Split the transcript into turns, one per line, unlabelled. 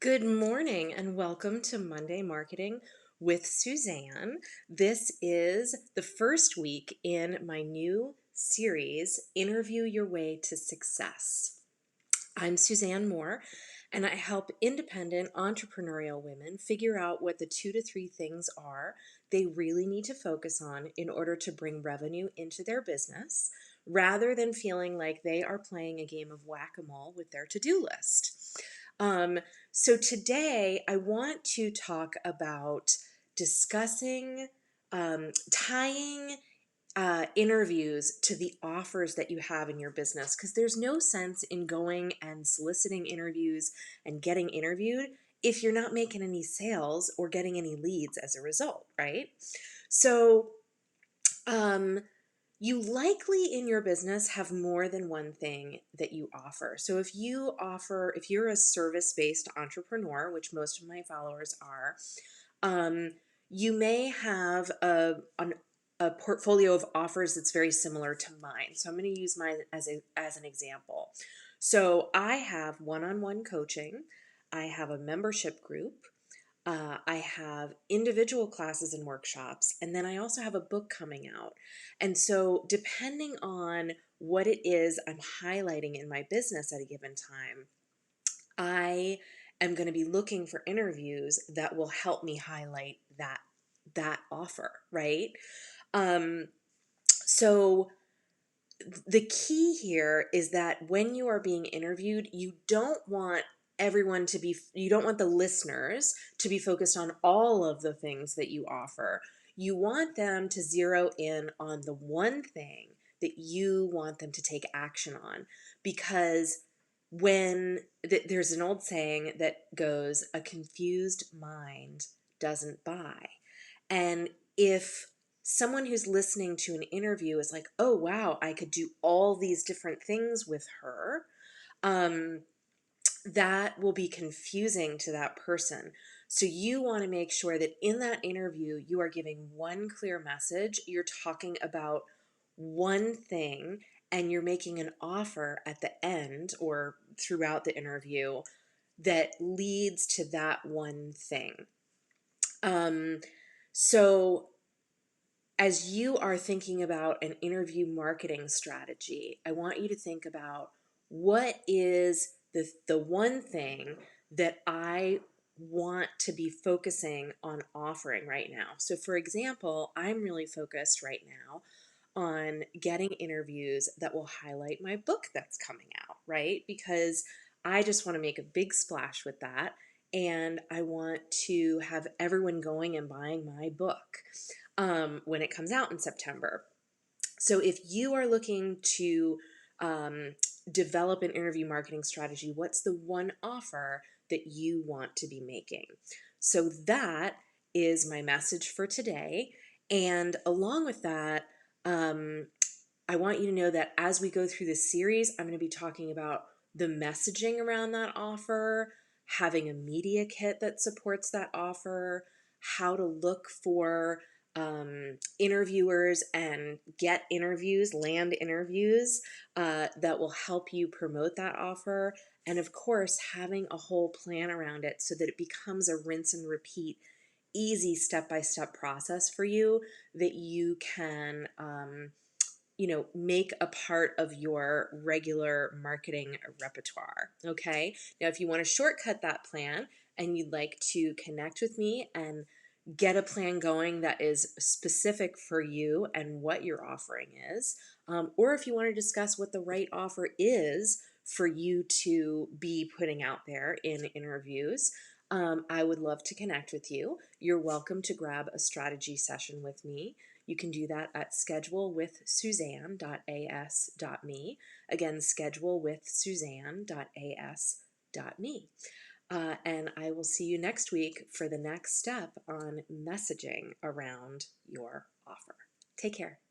Good morning and welcome to Monday Marketing with Suzanne. This is the first week in my new series, Interview Your Way to Success. I'm Suzanne Moore, and I help independent entrepreneurial women figure out what the 2 to 3 things are they really need to focus on in order to bring revenue into their business, rather than feeling like they are playing a game of whack-a-mole with their to-do list. Um, so today I want to talk about discussing, tying interviews to the offers that you have in your business, because there's no sense in going and soliciting interviews and getting interviewed if you're not making any sales or getting any leads as a result, right? So, um, you likely in your business have more than one thing that you offer. So if you're a service-based entrepreneur, which most of my followers are, um, you may have a portfolio of offers that's very similar to mine. So I'm going to use mine as an example. So I have one-on-one coaching. I have a membership group. I have individual classes and workshops, and then I also have a book coming out. And so, depending on what it is I'm highlighting in my business at a given time, I am going to be looking for interviews that will help me highlight that offer, right? Um, so the key here is that when you are being interviewed, you don't want the listeners to be focused on all of the things that you offer. You want them to zero in on the one thing that you want them to take action on, because there's an old saying that goes, a confused mind doesn't buy. And if someone who's listening to an interview is like, oh, wow, I could do all these different things with her, um, that will be confusing to that person. So you want to make sure that in that interview, you are giving one clear message. You're talking about one thing, and you're making an offer at the end or throughout the interview that leads to that one thing. So as you are thinking about an interview marketing strategy, I want you to think about, what is the one thing that I want to be focusing on offering right now. So for example, I'm really focused right now on getting interviews that will highlight my book that's coming out, right? Because I just want to make a big splash with that, and I want to have everyone going and buying my book when it comes out in September. So if you are looking to um, develop an interview marketing strategy, what's the one offer that you want to be making? So that is my message for today. And along with that, um, I want you to know that as we go through this series, I'm going to be talking about the messaging around that offer, having a media kit that supports that offer, how to look for interviewers and get interviews, land interviews that will help you promote that offer. And of course, having a whole plan around it so that it becomes a rinse and repeat, easy step-by-step process for you that you can make a part of your regular marketing repertoire. Okay. Now, if you want to shortcut that plan and you'd like to connect with me and get a plan going that is specific for you and what your offering is, or if you want to discuss what the right offer is for you to be putting out there in interviews, I would love to connect with you. You're welcome to grab a strategy session with me. You can do that at schedulewithsuzanne.as.me. Again, schedulewithsuzanne.as.me. And I will see you next week for the next step on messaging around your offer. Take care.